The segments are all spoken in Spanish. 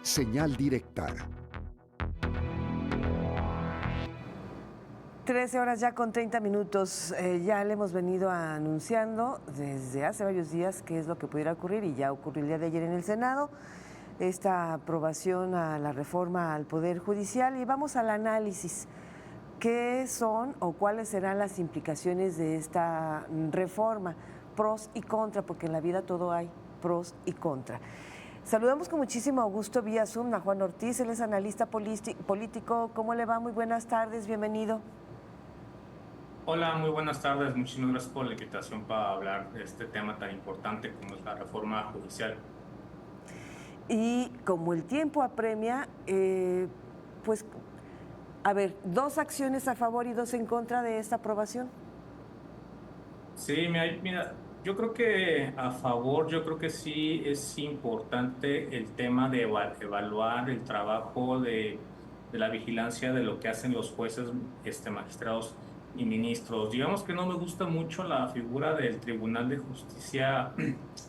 Señal directa. 13 horas ya con 30 minutos. Ya le hemos venido anunciando desde hace varios días qué es lo que pudiera ocurrir y ya ocurrió el día de ayer en el Senado, esta aprobación a la reforma al Poder Judicial, y vamos al análisis. ¿Qué son o cuáles serán las implicaciones de esta reforma? Pros y contra, porque en la vida todo hay pros y contra. Saludamos con muchísimo gusto vía Zoom a Juan Ortiz, él es analista político. ¿Cómo le va? Muy buenas tardes, bienvenido. Hola, muy buenas tardes. Muchísimas gracias por la invitación para hablar de este tema tan importante como es la reforma judicial. Y como el tiempo apremia, pues, a ver, 2 acciones a favor y 2 en contra de esta aprobación. Sí, mira, yo creo que a favor, yo creo que sí es importante el tema de evaluar el trabajo de la vigilancia de lo que hacen los jueces, magistrados y ministros. Digamos que no me gusta mucho la figura del Tribunal de Justicia,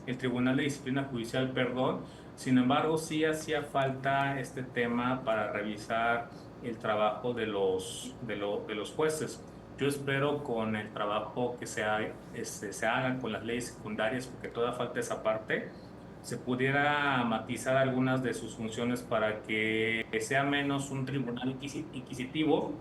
el Tribunal de Disciplina Judicial, perdón. Sin embargo, sí hacía falta este tema para revisar el trabajo de los jueces. Yo espero con el trabajo que se haga con las leyes secundarias, porque toda falta esa parte, se pudiera matizar algunas de sus funciones para que sea menos un tribunal inquisitivo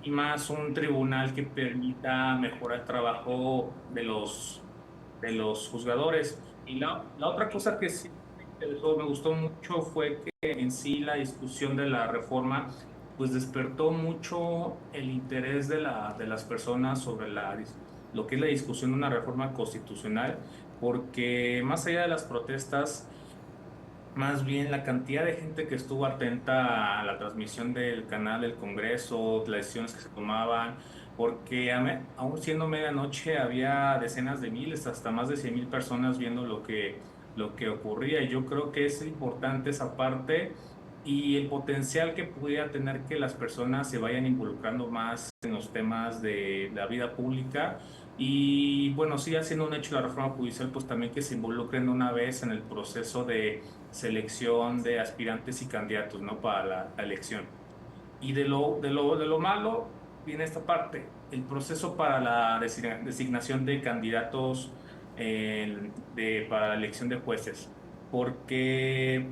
y más un tribunal que permita mejorar el trabajo de los juzgadores. Y la otra cosa que sí me interesó, me gustó mucho fue que en sí la discusión de la reforma pues despertó mucho el interés de las personas sobre lo que es la discusión de una reforma constitucional, porque más allá de las protestas, más bien la cantidad de gente que estuvo atenta a la transmisión del canal del Congreso, las decisiones que se tomaban, porque aún siendo medianoche había decenas de miles, hasta más de 100,000 personas viendo lo que ocurría. Y yo creo que es importante esa parte y el potencial que pudiera tener que las personas se vayan involucrando más en los temas de la vida pública. Y bueno, sí, haciendo un hecho la reforma judicial, pues también que se involucren de una vez en el proceso de selección de aspirantes y candidatos, ¿no? Para la elección. Y de lo malo viene esta parte, el proceso para la designación de candidatos para la elección de jueces, porque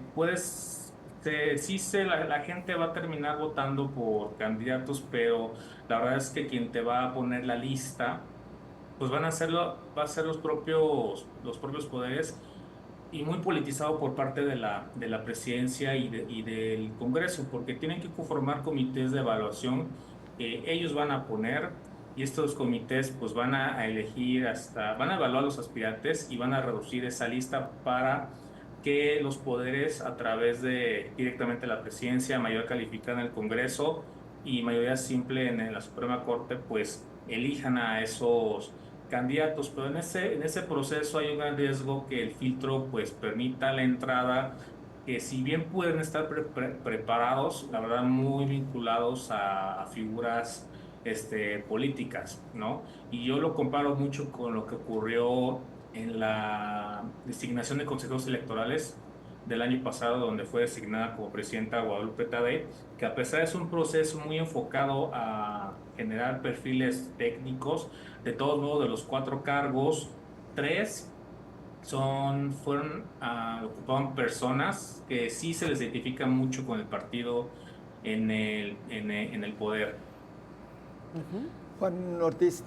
la gente va a terminar votando por candidatos, pero la verdad es que quien te va a poner la lista pues va a ser los propios poderes y muy politizado por parte de la presidencia y del Congreso, porque tienen que conformar comités de evaluación que ellos van a poner y estos comités pues van a evaluar los aspirantes y van a reducir esa lista para que los poderes a través de directamente la presidencia, mayoría calificada en el Congreso y mayoría simple en la Suprema Corte, pues elijan a esos candidatos, pero en ese proceso hay un gran riesgo que el filtro pues permita la entrada, que si bien pueden estar preparados, la verdad muy vinculados a figuras políticas, ¿no? Y yo lo comparo mucho con lo que ocurrió en la designación de consejeros electorales del año pasado, donde fue designada como presidenta Guadalupe Tadei, que a pesar de ser un proceso muy enfocado a generar perfiles técnicos, de todos modos, de los 4 cargos, tres ocupaban personas que sí se les identifica mucho con el partido en el poder. Juan Ortiz,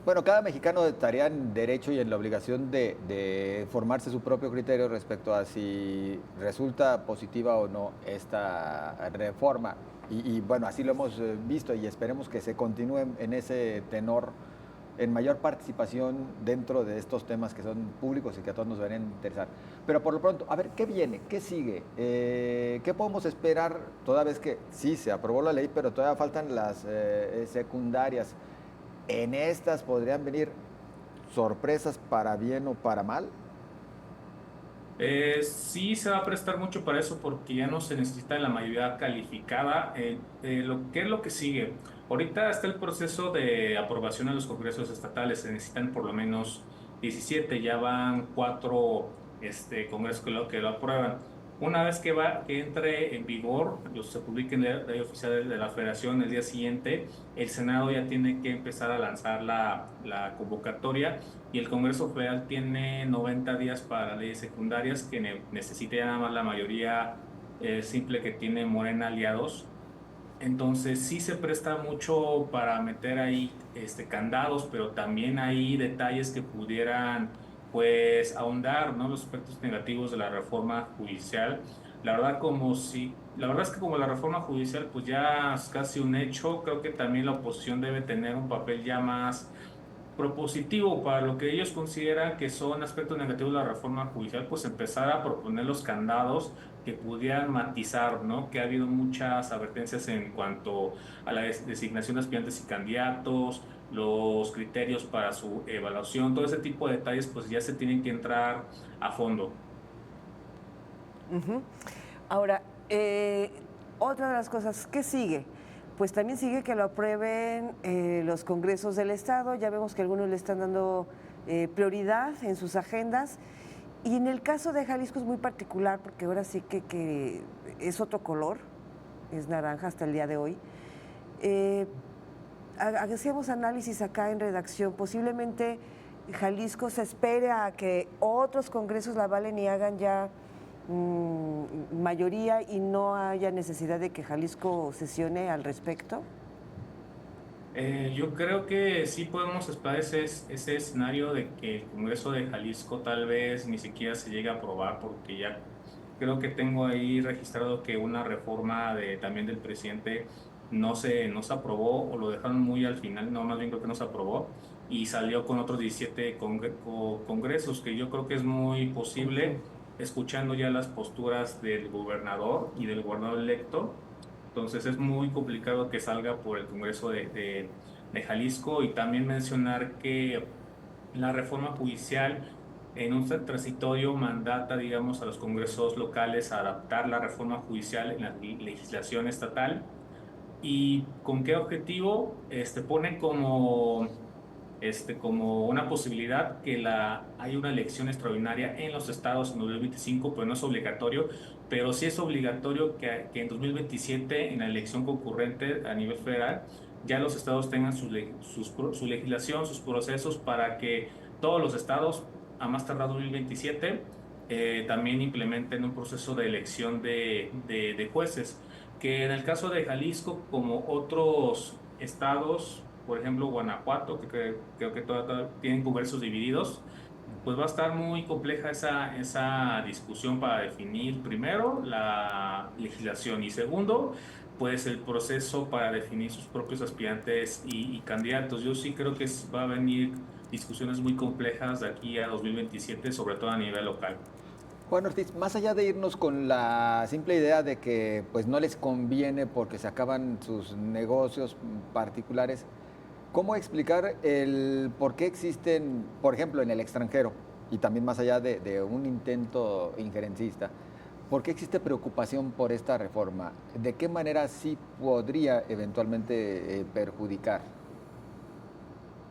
bueno, cada mexicano estaría en derecho y en la obligación de formarse su propio criterio respecto a si resulta positiva o no esta reforma. Bueno, así lo hemos visto y esperemos que se continúe en ese tenor, en mayor participación dentro de estos temas que son públicos y que a todos nos deberían interesar. Pero por lo pronto, a ver, ¿qué viene? ¿Qué sigue? ¿Qué podemos esperar toda vez que sí se aprobó la ley, pero todavía faltan las secundarias? ¿En estas podrían venir sorpresas para bien o para mal? Sí se va a prestar mucho para eso porque ya no se necesita la mayoría calificada. ¿Qué es lo que sigue? Ahorita está el proceso de aprobación en los congresos estatales. Se necesitan por lo menos 17, ya van 4 congresos que lo aprueban. Una vez que entre en vigor, se publique en el Diario Oficial de la Federación el día siguiente, el Senado ya tiene que empezar a lanzar la convocatoria y el Congreso Federal tiene 90 días para leyes secundarias que necesita ya nada más la mayoría simple que tiene Morena aliados. Entonces sí se presta mucho para meter ahí candados, pero también hay detalles que pudieran pues ahondar, ¿no? Los aspectos negativos de la reforma judicial. La verdad es que como la reforma judicial pues ya es casi un hecho, creo que también la oposición debe tener un papel ya más propositivo para lo que ellos consideran que son aspectos negativos de la reforma judicial, pues empezar a proponer los candados que pudieran matizar, ¿no? Que ha habido muchas advertencias en cuanto a la designación de aspirantes y candidatos, los criterios para su evaluación, todo ese tipo de detalles, pues ya se tienen que entrar a fondo. Ujú. Ahora, otra de las cosas, ¿qué sigue? Pues también sigue que lo aprueben los congresos del Estado. Ya vemos que algunos le están dando prioridad en sus agendas. Y en el caso de Jalisco es muy particular porque ahora sí que es otro color, es naranja hasta el día de hoy. Hacíamos análisis acá en redacción. Posiblemente Jalisco se espere a que otros congresos la avalen y hagan ya mayoría y no haya necesidad de que Jalisco sesione al respecto. Yo creo que sí podemos esperar ese escenario de que el Congreso de Jalisco tal vez ni siquiera se llegue a aprobar, porque ya creo que tengo ahí registrado que una reforma también del presidente no se aprobó o lo dejaron muy al final, no, más bien creo que no se aprobó y salió con otros 17 congresos, que yo creo que es muy Ujú. posible, escuchando ya las posturas del gobernador y del gobernador electo. Entonces es muy complicado que salga por el Congreso de Jalisco, y también mencionar que la reforma judicial en un transitorio mandata, digamos, a los congresos locales a adaptar la reforma judicial en la legislación estatal. ¿Y con qué objetivo? Pone como una posibilidad que hay una elección extraordinaria en los estados en 2025, pero no es obligatorio, pero sí es obligatorio que en 2027, en la elección concurrente a nivel federal, ya los estados tengan su legislación, sus procesos para que todos los estados, a más tardar 2027, también implementen un proceso de elección de jueces, que en el caso de Jalisco, como otros estados, por ejemplo, Guanajuato, creo que tienen congresos divididos, pues va a estar muy compleja esa discusión para definir primero la legislación y segundo, pues el proceso para definir sus propios aspirantes y candidatos. Yo sí creo que va a venir discusiones muy complejas de aquí a 2027, sobre todo a nivel local. Juan Ortiz, más allá de irnos con la simple idea de que pues no les conviene porque se acaban sus negocios particulares, ¿cómo explicar el por qué existen, por ejemplo, en el extranjero, y también más allá de un intento injerencista, por qué existe preocupación por esta reforma? ¿De qué manera sí podría eventualmente perjudicar?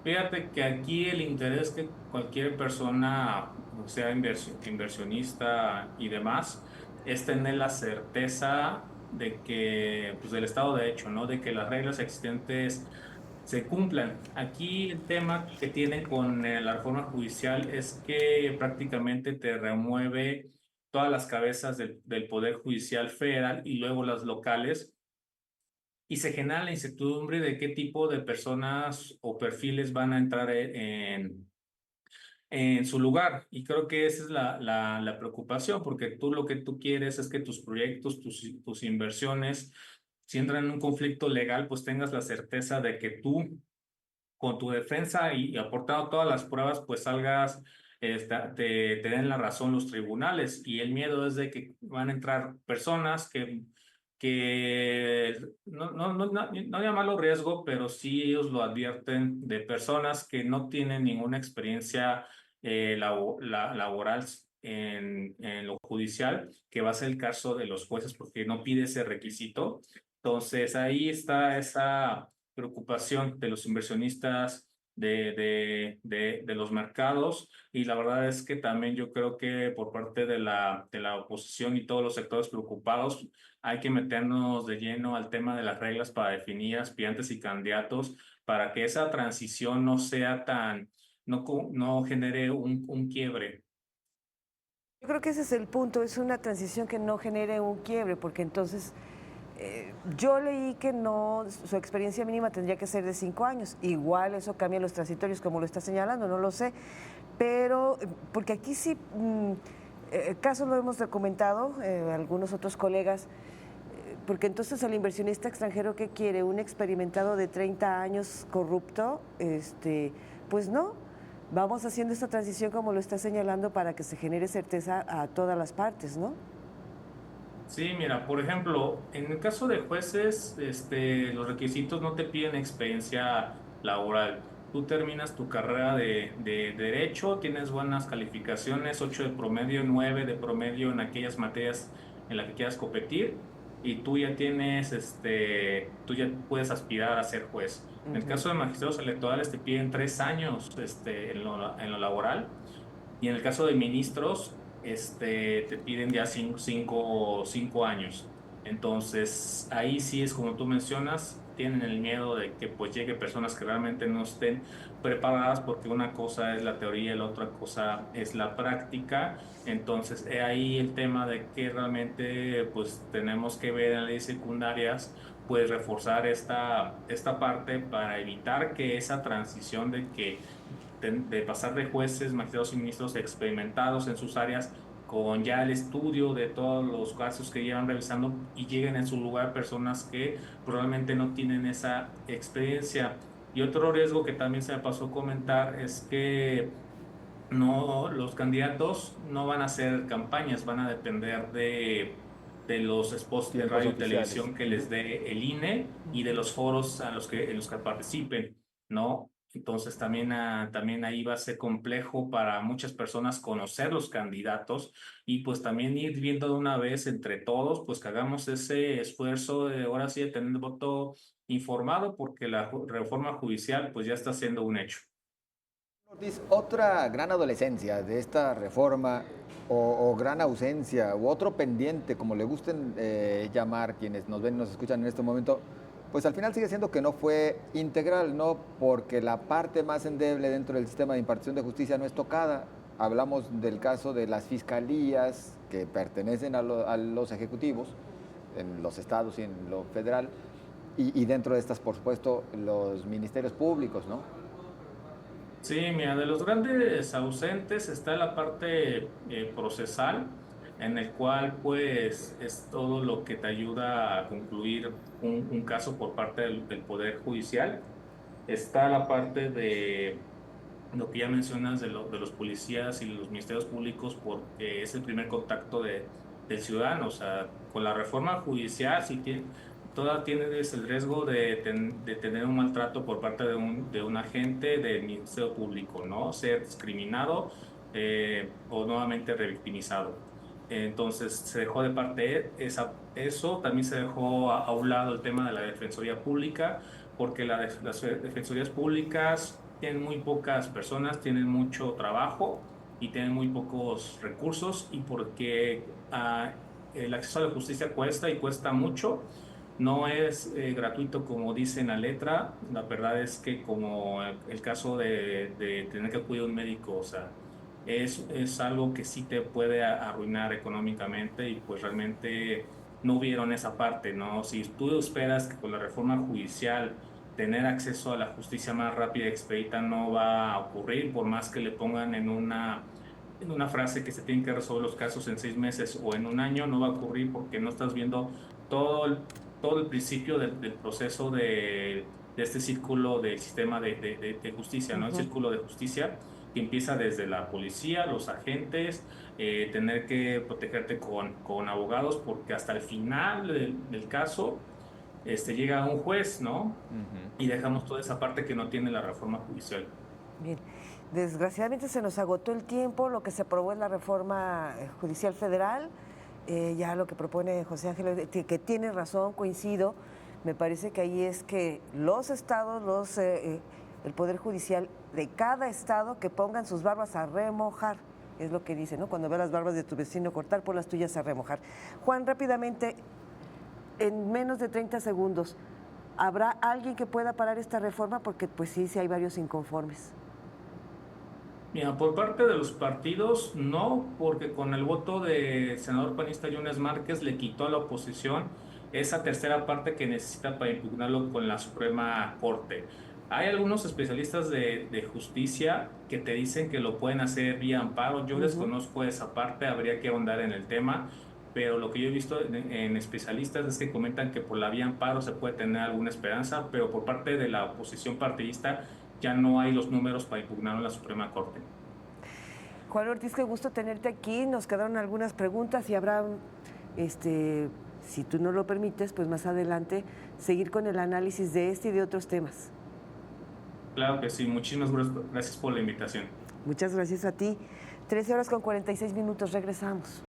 Fíjate que aquí el interés que cualquier persona, sea inversionista y demás, es tener la certeza de que, pues del Estado de Derecho, ¿no? De que las reglas existentes se cumplan. Aquí el tema que tienen con la reforma judicial es que prácticamente te remueve todas las cabezas del Poder Judicial federal y luego las locales, y se genera la incertidumbre de qué tipo de personas o perfiles van a entrar en su lugar. Y creo que esa es la preocupación, porque tú lo que tú quieres es que tus proyectos, tus inversiones, si entran en un conflicto legal, pues tengas la certeza de que tú, con tu defensa y aportando todas las pruebas, pues salgas, te den la razón los tribunales. Y el miedo es de que van a entrar personas que no llamarlo riesgo, pero sí ellos lo advierten, de personas que no tienen ninguna experiencia laboral en lo judicial, que va a ser el caso de los jueces porque no pide ese requisito. Entonces ahí está esa preocupación de los inversionistas de los mercados, y la verdad es que también yo creo que por parte de la oposición y todos los sectores preocupados hay que meternos de lleno al tema de las reglas para definir aspirantes y candidatos para que esa transición no sea tan, no genere un quiebre. Yo creo que ese es el punto, es una transición que no genere un quiebre, porque entonces yo leí que no, su experiencia mínima tendría que ser de 5 años. Igual eso cambia los transitorios, como lo está señalando, no lo sé. Pero, porque aquí sí, casos lo hemos documentado, algunos otros colegas, porque entonces el inversionista extranjero que quiere un experimentado de 30 años corrupto, pues no. Vamos haciendo esta transición como lo está señalando para que se genere certeza a todas las partes, ¿no? Sí, mira, por ejemplo, en el caso de jueces, los requisitos no te piden experiencia laboral. Tú terminas tu carrera de derecho, tienes buenas calificaciones, 8 de promedio, 9 de promedio en aquellas materias en las que quieras competir, y tú ya tienes, tú ya puedes aspirar a ser juez. En el caso de magistrados electorales te piden 3 años, en lo laboral. Y en el caso de ministros, te piden ya cinco años. Entonces, ahí sí es como tú mencionas, tienen el miedo de que pues llegue personas que realmente no estén preparadas, porque una cosa es la teoría y la otra cosa es la práctica. Entonces, he ahí el tema de que realmente pues tenemos que ver en leyes secundarias, pues reforzar esta parte para evitar que esa transición de pasar de jueces, magistrados y ministros experimentados en sus áreas con ya el estudio de todos los casos que llevan revisando, y lleguen en su lugar personas que probablemente no tienen esa experiencia. Y otro riesgo que también se me pasó a comentar es que no, los candidatos no van a hacer campañas, van a depender de los spots de Tiempos radio y oficiales. televisión que les dé el INE y de los foros en los que participen, ¿no? Entonces también, también ahí va a ser complejo para muchas personas conocer los candidatos, y pues también ir viendo de una vez entre todos, pues que hagamos ese esfuerzo de ahora sí de tener el voto informado, porque la reforma judicial pues ya está siendo un hecho. Ortiz, otra gran adolescencia de esta reforma o gran ausencia u otro pendiente, como le gusten llamar quienes nos ven y nos escuchan en este momento, pues al final sigue siendo que no fue integral, ¿no? Porque la parte más endeble dentro del sistema de impartición de justicia no es tocada. Hablamos del caso de las fiscalías que pertenecen a los ejecutivos en los estados y en lo federal, y dentro de estas, por supuesto, los ministerios públicos, ¿no? Sí, mira, de los grandes ausentes está la parte procesal, en el cual pues es todo lo que te ayuda a concluir un caso por parte del Poder Judicial. Está la parte de lo que ya mencionas de los policías y los ministerios públicos, porque es el primer contacto del ciudadano. O sea, con la reforma judicial, si tiene, toda tienes el riesgo de tener un maltrato por parte de un agente del ministerio público, ¿no? Ser discriminado o nuevamente revictimizado. Entonces se dejó de parte eso, también se dejó a un lado el tema de la defensoría pública, porque las defensorías públicas tienen muy pocas personas, tienen mucho trabajo y tienen muy pocos recursos, y porque el acceso a la justicia cuesta y cuesta mucho. No es gratuito como dice en la letra. La verdad es que como el caso de tener que acudir a un médico, o sea, es algo que sí te puede arruinar económicamente, y pues realmente no vieron esa parte, ¿no? Si tú esperas que con la reforma judicial tener acceso a la justicia más rápida y expedita, no va a ocurrir, por más que le pongan en una frase que se tienen que resolver los casos en 6 meses o en un año, no va a ocurrir, porque no estás viendo todo el principio del proceso de este círculo del sistema de justicia, ¿no? El círculo de justicia que empieza desde la policía, los agentes, tener que protegerte con abogados, porque hasta el final del caso llega un juez, ¿no? Y dejamos toda esa parte que no tiene la reforma judicial. Bien, desgraciadamente se nos agotó el tiempo, lo que se aprobó es la reforma judicial federal, ya lo que propone José Ángel, que tiene razón, coincido, me parece que ahí es que los estados, los el Poder Judicial de cada estado que pongan sus barbas a remojar. Es lo que dice, ¿no? Cuando ve las barbas de tu vecino cortar, pon las tuyas a remojar. Juan, rápidamente, en menos de 30 segundos, ¿habrá alguien que pueda parar esta reforma? Porque pues sí hay varios inconformes. Mira, por parte de los partidos, no, porque con el voto del senador panista Yunes Márquez le quitó a la oposición esa tercera parte que necesita para impugnarlo con la Suprema Corte. Hay algunos especialistas de justicia que te dicen que lo pueden hacer vía amparo. Yo desconozco esa parte, habría que ahondar en el tema, pero lo que yo he visto en especialistas es que comentan que por la vía amparo se puede tener alguna esperanza, pero por parte de la oposición partidista ya no hay los números para impugnar en la Suprema Corte. Juan Ortiz, qué gusto tenerte aquí. Nos quedaron algunas preguntas y habrá, si tú no lo permites, pues más adelante seguir con el análisis de este y de otros temas. Claro que sí, muchísimas gracias por la invitación. Muchas gracias a ti. 13 horas con 46 minutos, regresamos.